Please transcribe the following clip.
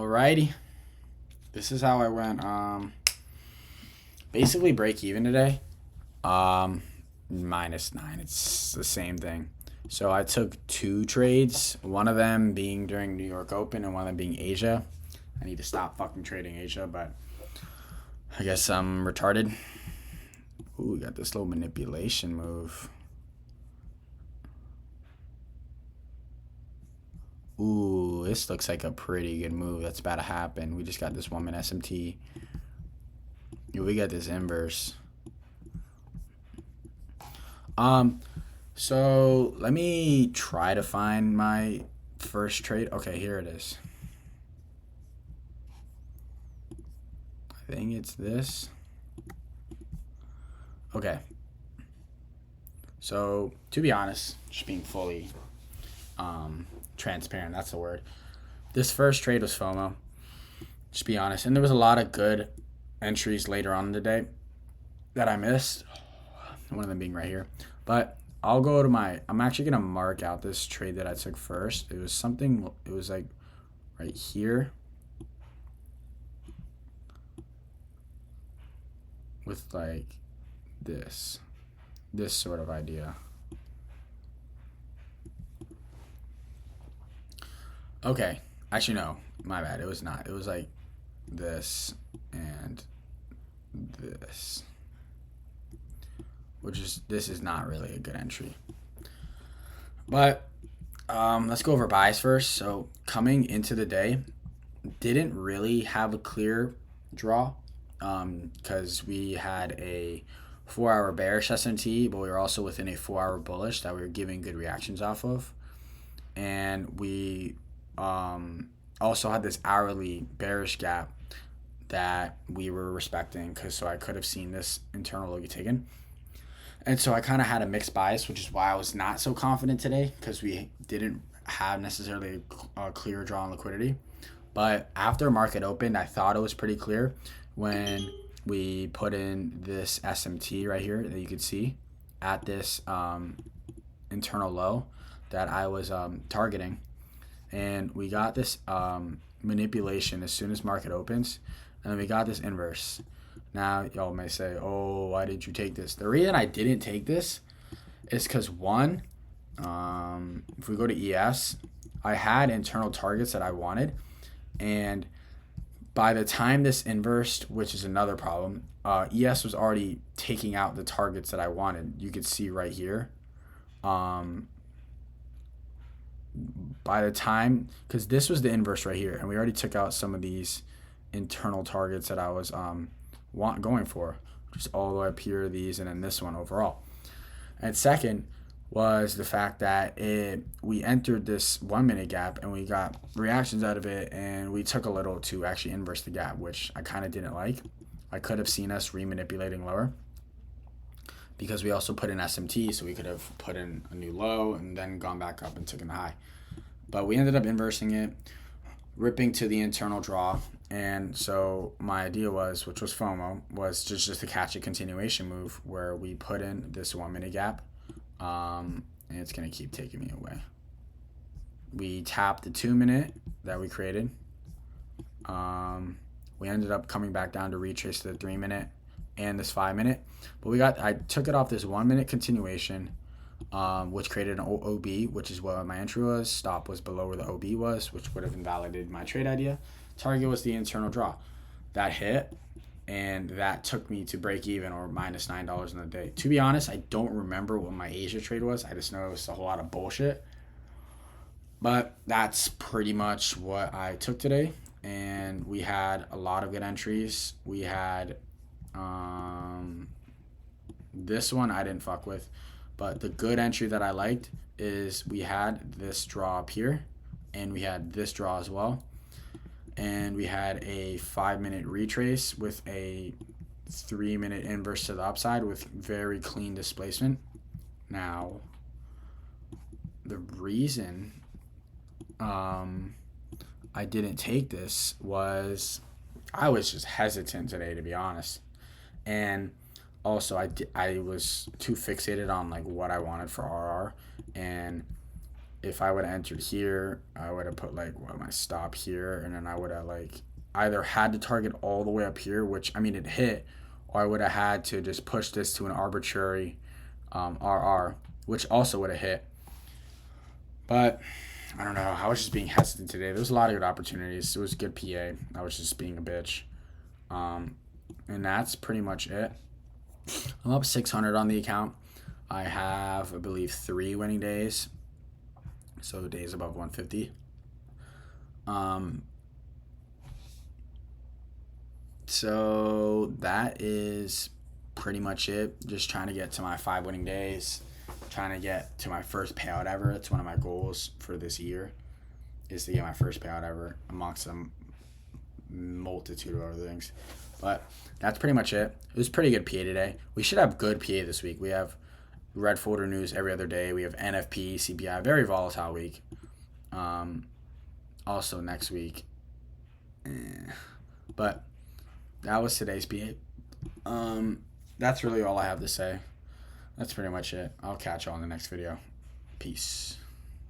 Alrighty. This is how I went. Basically break even today. Um, -9. It's the same thing. So I took two trades. One of them being during New York Open, and one of them being Asia. I need to stop fucking trading Asia, but I guess I'm retarded. Ooh, we got this little manipulation move. Ooh, this looks like a pretty good move that's about to happen. We just got this 1 minute SMT. We got this inverse. So let me try to find my first trade. Okay, here it is. I think it's this. Okay. So to be honest, just being fully transparent, that's the word. This first trade was FOMO. Just be honest. And there was a lot of good entries later on in the day that I missed. One of them being right here. But I'll go to I'm actually going to mark out this trade that I took first. It was like right here. With like this sort of idea. Okay. Actually, no. My bad. It was not. It was like this and this. This is not really a good entry. But let's go over buys first. So coming into the day, didn't really have a clear draw because we had a 4-hour bearish SMT, but we were also within a 4-hour bullish that we were giving good reactions off of. And we also had this hourly bearish gap that we were respecting so I could have seen this internal low get taken. And so I kind of had a mixed bias, which is why I was not so confident today because we didn't have necessarily a clear draw on liquidity. But after market opened, I thought it was pretty clear when we put in this SMT right here that you could see at this internal low that I was targeting. And we got this manipulation as soon as market opens. And then we got this inverse. Now, y'all may say, oh, why did you take this? The reason I didn't take this is because, one, if we go to ES, I had internal targets that I wanted. And by the time this inversed, which is another problem, ES was already taking out the targets that I wanted. You could see right here. By the time, because this was the inverse right here, and we already took out some of these internal targets that I was going for, just all the way up here, these, and then this one overall. And second was the fact that we entered this 1 minute gap and we got reactions out of it, and we took a little to actually inverse the gap, which I kind of didn't like. I could have seen us remanipulating lower because we also put in SMT, so we could have put in a new low and then gone back up and taken a high. But we ended up inversing it, ripping to the internal draw. And so my idea was, which was FOMO, was just to catch a continuation move where we put in this 1 minute gap, and it's going to keep taking me away. We tapped the 2 minute that we created. We ended up coming back down to retrace to the 3 minute and this 5 minute. But I took it off this 1 minute continuation, which created an OB, which is what my entry was. Stop was below where the OB was, which would have invalidated my trade idea. Target was the internal draw. That hit, and that took me to break even or -$9 in the day. To be honest, I don't remember what my Asia trade was. I just know it was a whole lot of bullshit. But that's pretty much what I took today. And we had a lot of good entries. We had this one I didn't fuck with. But the good entry that I liked is we had this draw up here, and we had this draw as well. And we had a 5 minute retrace with a 3 minute inverse to the upside with very clean displacement. Now, the reason I didn't take this was I was just hesitant today, to be honest. And also I was too fixated on like what I wanted for RR, and if I would have entered here, I would have put like my stop here, and then I would have like either had to target all the way up here, which I mean it hit, or I would have had to just push this to an arbitrary RR, which also would have hit. But I don't know. I was just being hesitant today. There was a lot of good opportunities. It was good PA. I was just being a bitch. And that's pretty much it. I'm up 600 on the account. I have, I believe, 3 winning days. So days above 150. So that is pretty much it. Just trying to get to my 5 winning days. Trying to get to my first payout ever. It's one of my goals for this year, is to get my first payout ever amongst a multitude of other things. But that's pretty much it. It was pretty good PA today. We should have good PA this week. We have red folder news every other day. We have NFP, CPI, very volatile week. Also next week. But that was today's PA. That's really all I have to say. That's pretty much it. I'll catch y'all in the next video. Peace.